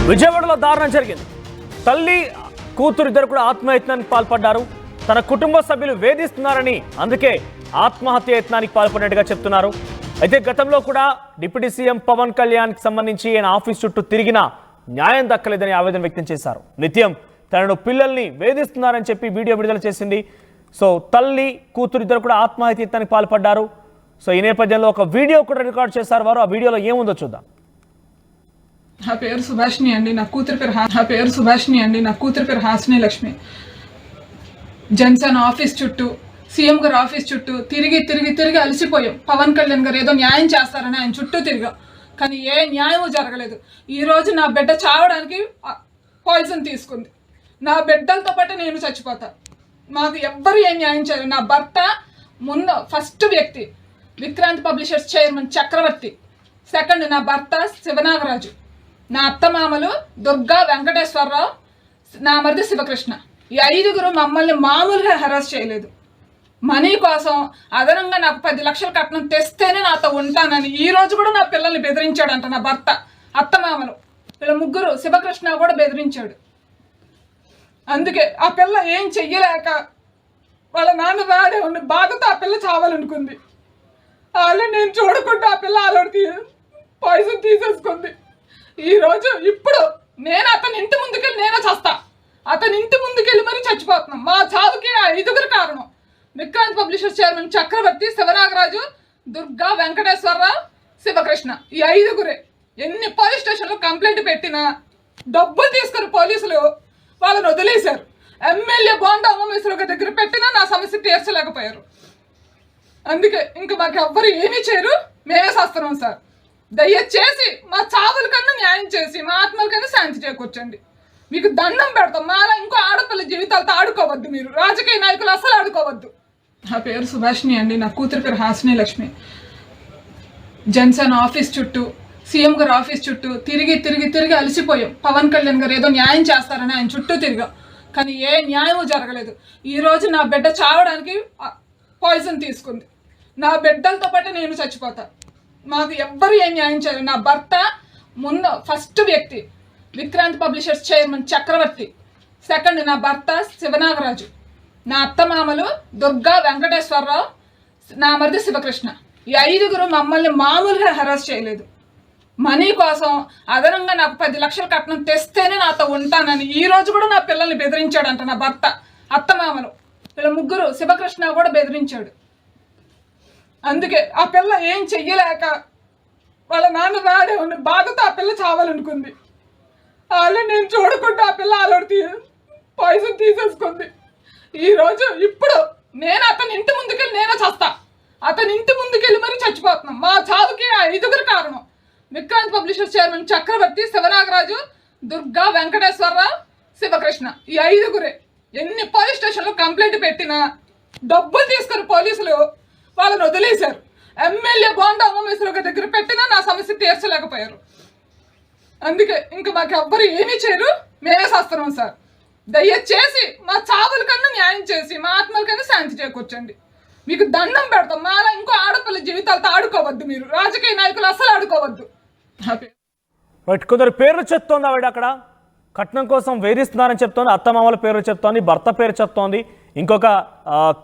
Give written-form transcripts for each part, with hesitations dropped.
విజయవాడలో దారుణం జరిగింది. తల్లి కూతురు ఇద్దరు కూడా ఆత్మహత్యానికి పాల్పడ్డారు. తన కుటుంబ సభ్యులు వేధిస్తున్నారని అందుకే ఆత్మహత్య యత్నానికి పాల్పడినట్టుగా చెప్తున్నారు. అయితే గతంలో కూడా డిప్యూటీ సీఎం పవన్ కళ్యాణ్కి సంబంధించి ఆయన ఆఫీస్ చుట్టూ తిరిగినా న్యాయం దక్కలేదని ఆవేదన వ్యక్తం చేశారు. నిత్యం తనను పిల్లల్ని వేధిస్తున్నారని చెప్పి వీడియో విడుదల చేసింది. సో తల్లి కూతురు ఇద్దరు కూడా ఆత్మహత్య యత్నానికి పాల్పడ్డారు. సో ఈ నేపథ్యంలో ఒక వీడియో కూడా రికార్డ్ చేశారు వారు. ఆ వీడియోలో ఏముందో చూద్దాం. నా పేరు సుభాషిణి అండి. నా కూతురు పేరు హాసిని లక్ష్మి. జనసేన ఆఫీస్ చుట్టూ, సీఎం గారు ఆఫీస్ చుట్టూ తిరిగి అలసిపోయాం. పవన్ కళ్యాణ్ గారు ఏదో న్యాయం చేస్తారని ఆయన చుట్టూ తిరిగాం, కానీ ఏ న్యాయము జరగలేదు. ఈరోజు నా బిడ్డ చావడానికి పాయిజన్ తీసుకుంది. నా బిడ్డలతో పాటు నేను చచ్చిపోతా. మాకు ఎవ్వరు ఏం న్యాయం చేయలేదు. నా భర్త ముందు ఫస్ట్ వ్యక్తి విక్రాంత్ పబ్లిషర్స్ చైర్మన్ చక్రవర్తి, సెకండ్ నా భర్త శివనాగరాజు, నా అత్తమామలు దుర్గా వెంకటేశ్వరరావు, నా మరిది శివకృష్ణ. ఈ 5గురు మమ్మల్ని మామూలుగా హెరాస్ చేయలేదు. మనీ కోసం అదనంగా నాకు 10 లక్షలు కట్నం తెస్తేనే నాతో ఉంటానని ఈ రోజు కూడా నా పిల్లల్ని బెదిరించాడంట నా భర్త. అత్తమామలు వీళ్ళ ముగ్గురు, శివకృష్ణ కూడా బెదిరించాడు. అందుకే ఆ పిల్ల ఏం చెయ్యలేక వాళ్ళ నాన్న రాడే ఉండి బాధతో ఆ పిల్ల చావాలనుకుంది. అలా నేను చూడకుండా ఆ పిల్ల ఆలోడి పాయిజన్ తీసేసుకుంది. ఈరోజు ఇప్పుడు నేను అతని ఇంటి ముందుకెళ్ళి నేనే చస్తా. అతని ఇంటి ముందుకెళ్ళి మరీ చచ్చిపోతున్నాం. మా చావుకి ఆ 5గురు కారణం. విక్రాంత్ పబ్లిషర్స్ చైర్మన్ చక్రవర్తి, శివనాగరాజు, దుర్గా వెంకటేశ్వరరావు, శివకృష్ణ. ఈ 5గురే. ఎన్ని పోలీస్ స్టేషన్లో కంప్లైంట్ పెట్టినా డబ్బులు తీసుకుని పోలీసులు వాళ్ళని వదిలేశారు. ఎమ్మెల్యే బోండా ఉమామేశ్వర దగ్గర పెట్టినా నా సమస్య తీర్చలేకపోయారు. అందుకే ఇంక మాకు ఎవ్వరు ఏమీ చేయరు, మేమే చేస్తున్నాం సార్. దయచేసి మా చావుల కన్నా న్యాయం చేసి మా ఆత్మల కన్నా శాంతి చేకూర్చండి. మీకు దండం పెడతాం. మాలా ఇంకో ఆడపిల్ల జీవితాలతో ఆడుకోవద్దు. మీరు రాజకీయ నాయకులు అసలు ఆడుకోవద్దు. నా పేరు సుభాషిణి అండి. నా కూతురు పేరు హాసిని లక్ష్మి. జనసేన ఆఫీస్ చుట్టూ, సీఎం గారు ఆఫీస్ చుట్టూ తిరిగి అలసిపోయాం. పవన్ కళ్యాణ్ గారు ఏదో న్యాయం చేస్తారని ఆయన చుట్టూ తిరిగాం, కానీ ఏ న్యాయము జరగలేదు. ఈరోజు నా బిడ్డ చావడానికి పాయిజన్ తీసుకుంది. నా బిడ్డలతో పాటు నేను చచ్చిపోతా. మాకు ఎవ్వరు ఏం న్యాయం చేయలేదు. నా భర్త ముందు ఫస్ట్ వ్యక్తి విక్రాంత్ పబ్లిషర్స్ చైర్మన్ చక్రవర్తి, సెకండ్ నా భర్త శివనాగరాజు, నా అత్తమామలు దుర్గా వెంకటేశ్వరరావు, నా మరిది శివకృష్ణ. ఈ 5గురు మమ్మల్ని మామూలుగా హెరాస్ చేయలేదు. మనీ కోసం అదనంగా నాకు 10 లక్షలు కట్నం తెస్తేనే నాతో ఉంటానని ఈ రోజు కూడా నా పిల్లల్ని బెదిరించాడంట నా భర్త. అత్తమామలు వీళ్ళ ముగ్గురు, శివకృష్ణ కూడా బెదిరించాడు. అందుకే ఆ పిల్ల ఏం చెయ్యలేక వాళ్ళ నాన్న రాడే ఉండి బాధతో ఆ పిల్ల చావాలనుకుంది. అలా నేను చూడకుండా ఆ పిల్ల ఆలోడి పాయిజన్ తీసేసుకుంది. ఈరోజు ఇప్పుడు నేను అతని ఇంటి ముందుకెళ్ళి నేనే చస్తా. అతని ఇంటి ముందుకెళ్ళి మరీ చచ్చిపోతున్నాం. మా చావుకి ఆ 5గురు కారణం. విక్రాంత్ పబ్లిషర్స్ చైర్మన్ చక్రవర్తి, శివనాగరాజు, దుర్గా వెంకటేశ్వరరావు, శివకృష్ణ. ఈ 5గురే. ఎన్ని పోలీస్ స్టేషన్లో కంప్లైంట్ పెట్టినా డబ్బులు తీసుకుని పోలీసులు వాళ్ళని వదిలేశారు. ఎమ్మెల్యే బోండా ఉమామేశ్వర దగ్గర పెట్టినా నా సమస్య తీర్చలేకపోయారు. అందుకే ఇంక మాకు ఎవ్వరు ఏమీ చేయరు, మేమే చేస్తున్నాం సార్. దయచేసి మా చావుల కన్నా న్యాయం చేసి మా ఆత్మల కన్నా శాంతి చేకూర్చండి. మీకు దండం పెడతాం. మాలా ఇంకో ఆడపిల్ల జీవితాలతో ఆడుకోవద్దు. మీరు రాజకీయ నాయకులు అసలు ఆడుకోవద్దు. కొందరు పేర్లు చెప్తోంది ఆవిడ. అక్కడ కట్నం కోసం వేధిస్తున్నారని చెప్తోంది. అత్తమామల పేరు చెప్తోంది, భర్త పేరు చెప్తోంది, ఇంకొక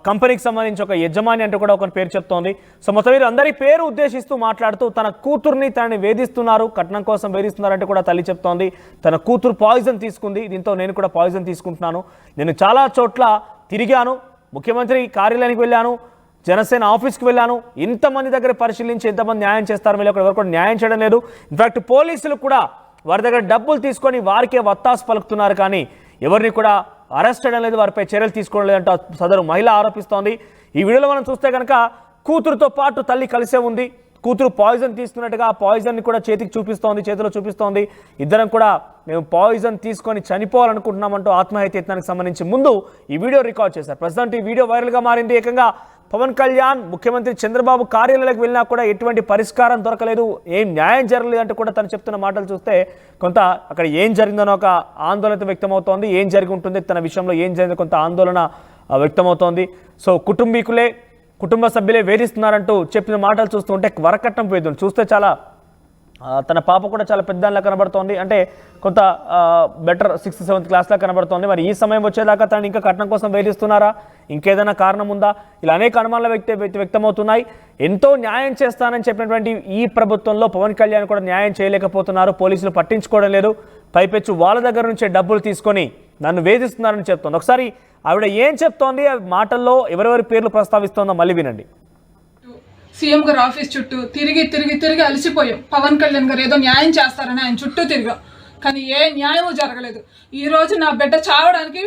కంపెనీకి సంబంధించి ఒక యజమాని అంటూ కూడా ఒక పేరు చెప్తోంది. సో మొత్తం మీరు అందరి పేరు ఉద్దేశిస్తూ మాట్లాడుతూ తన కూతుర్ని తనని వేధిస్తున్నారు, కట్నం కోసం వేధిస్తున్నారంటూ కూడా తల్లి చెప్తోంది. తన కూతురు పాయిజన్ తీసుకుంది, దీంతో నేను కూడా పాయిజన్ తీసుకుంటున్నాను. నేను చాలా చోట్ల తిరిగాను, ముఖ్యమంత్రి కార్యాలయానికి వెళ్ళాను, జనసేన ఆఫీస్కి వెళ్ళాను, ఇంతమంది దగ్గర పరిశీలించి ఎంతమంది న్యాయం చేస్తారు, మీరు ఎవరు కూడా న్యాయం చేయడం లేదు. ఇన్ఫాక్ట్ పోలీసులు కూడా వారి దగ్గర డబ్బులు తీసుకొని వారికే వత్తాసు పలుకుతున్నారు, కానీ ఎవరిని కూడా అరెస్ట్ చేయడం లేదు, వారిపై చర్యలు తీసుకోవడం లేదంటూ సదరు మహిళ ఆరోపిస్తోంది. ఈ వీడియోలో మనం చూస్తే కనుక కూతురుతో పాటు తల్లి కలిసే ఉంది. కూతురు పాయిజన్ తీసుకున్నట్టుగా ఆ పాయిజన్ని కూడా చేతిలో చూపిస్తోంది. ఇద్దరం కూడా మేము పాయిజన్ తీసుకొని చనిపోవాలనుకుంటున్నామంటూ ఆత్మహత్య యత్నానికి సంబంధించి ముందు ఈ వీడియో రికార్డ్ చేశారు. ప్రస్తుతం ఈ వీడియో వైరల్గా మారింది. ఏకంగా పవన్ కళ్యాణ్ ముఖ్యమంత్రి చంద్రబాబు కార్యాలయాలకు వెళ్ళినా కూడా ఎటువంటి పరిష్కారం దొరకలేదు, ఏం న్యాయం జరగలేదు అంటూ కూడా తను చెప్తున్న మాటలు చూస్తే కొంత అక్కడ ఏం జరిగిందనో ఒక ఆందోళన వ్యక్తమవుతోంది. ఏం జరిగి ఉంటుంది, తన విషయంలో ఏం జరిగిందో కొంత ఆందోళన వ్యక్తమవుతోంది. సో కుటుంబ సభ్యులే వేధిస్తున్నారంటూ చెప్పిన మాటలు చూస్తూ ఉంటే వరకట్నం పోయింది. చూస్తే చాలా తన పాప కూడా చాలా పెద్దలా కనబడుతోంది, అంటే కొంత బెటర్ 6th 7th క్లాస్లా కనబడుతోంది. మరి ఈ సమయం వచ్చేదాకా తను ఇంకా కట్నం కోసం వేధిస్తున్నారా, ఇంకేదైనా కారణం ఉందా? ఇలా అనేక అనుమానాలు వ్యక్తమవుతున్నాయి. ఎంతో న్యాయం చేస్తానని చెప్పినటువంటి ఈ ప్రభుత్వంలో పవన్ కళ్యాణ్ కూడా న్యాయం చేయలేకపోతున్నారు. పోలీసులు పట్టించుకోవడం లేదు, పైపెచ్చు వాళ్ళ దగ్గర నుంచే డబ్బులు తీసుకొని నన్ను వేధిస్తున్నారని చెప్తోంది. ఒకసారి ఆవిడ ఏం చెప్తోంది, ఆ మాటల్లో ఎవరెవరి పేర్లు ప్రస్తావిస్తోందో మళ్ళీ వినండి. సీఎం గారు ఆఫీస్ చుట్టూ తిరిగి తిరిగి తిరిగి అలసిపోయాం. పవన్ కళ్యాణ్ గారు ఏదో న్యాయం చేస్తారని ఆయన చుట్టూ తిరిగాం, కానీ ఏ న్యాయమూ జరగలేదు. ఈరోజు నా బిడ్డ చావడానికి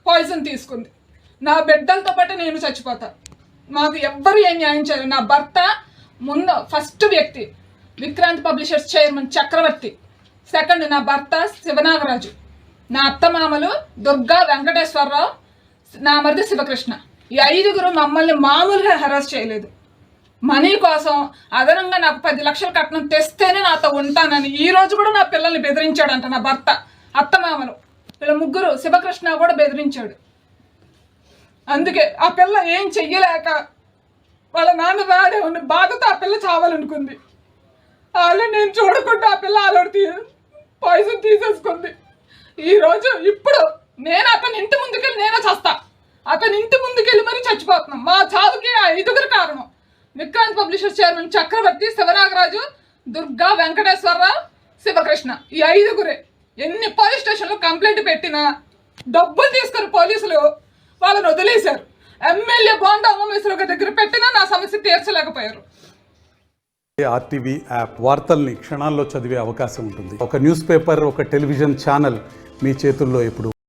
పాయిజన్ తీసుకుంది. నా బిడ్డలతో పాటు నేను చచ్చిపోతా. మాకు ఎవ్వరు ఏ న్యాయం చేయలేదు. నా భర్త ఫస్ట్ వ్యక్తి విక్రాంత్ పబ్లిషర్స్ చైర్మన్ చక్రవర్తి, సెకండ్ నా భర్త శివనాగరాజు, నా అత్తమామలు దుర్గా వెంకటేశ్వరరావు, నా మరిది శివకృష్ణ. ఈ 5గురు మమ్మల్ని మామూలుగా హెరాస్ చేయలేదు. మనీ కోసం అదనంగా నాకు 10 లక్షలు కట్నం తెస్తేనే నాతో ఉంటానని ఈ రోజు కూడా నా పిల్లల్ని బెదిరించాడంట నా భర్త. అత్తమామలు వీళ్ళ ముగ్గురు, శివకృష్ణ కూడా బెదిరించాడు. అందుకే ఆ పిల్ల ఏం చెయ్యలేక వాళ్ళ నాన్న రాడే ఉన్న బాధతో ఆ పిల్ల చావాలనుకుంది. వాళ్ళు నేను చూడకుండా ఆ పిల్ల ఆలోడి పాయిజన్ తీసేసుకుంది. ఈరోజు ఇప్పుడు నేను అతని ఇంటి ముందుకెళ్ళి నేనే చస్తా. అతని ఇంటి ముందుకెళ్ళి మరీ చచ్చిపోతున్నాం. మా చావుకి ఆ 5గురు కారణం. విక్రాంత్ పబ్లిషర్స్ చైర్మన్ చక్రవర్తి, శివనాగరాజు, దుర్గా వెంకటేశ్వరరావు, శివకృష్ణ. ఈ 5గురే. ఎన్ని పోలీస్ స్టేషన్లో కంప్లైంట్ పెట్టినా డబ్బులు తీసుకుని పోలీసులు వాళ్ళని వదిలేశారు. ఎమ్మెల్యే బోండా ఉమామేశ్వరరావు దగ్గర పెట్టినా నా సమస్య తీర్చలేకపోయారు. ఆర్టీవీ యాప్ వార్తల్ని క్షణాల్లో చదివే అవకాశం ఉంటుంది. ఒక న్యూస్ పేపర్, ఒక టెలివిజన్ ఛానల్ మీ చేతుల్లో ఎప్పుడు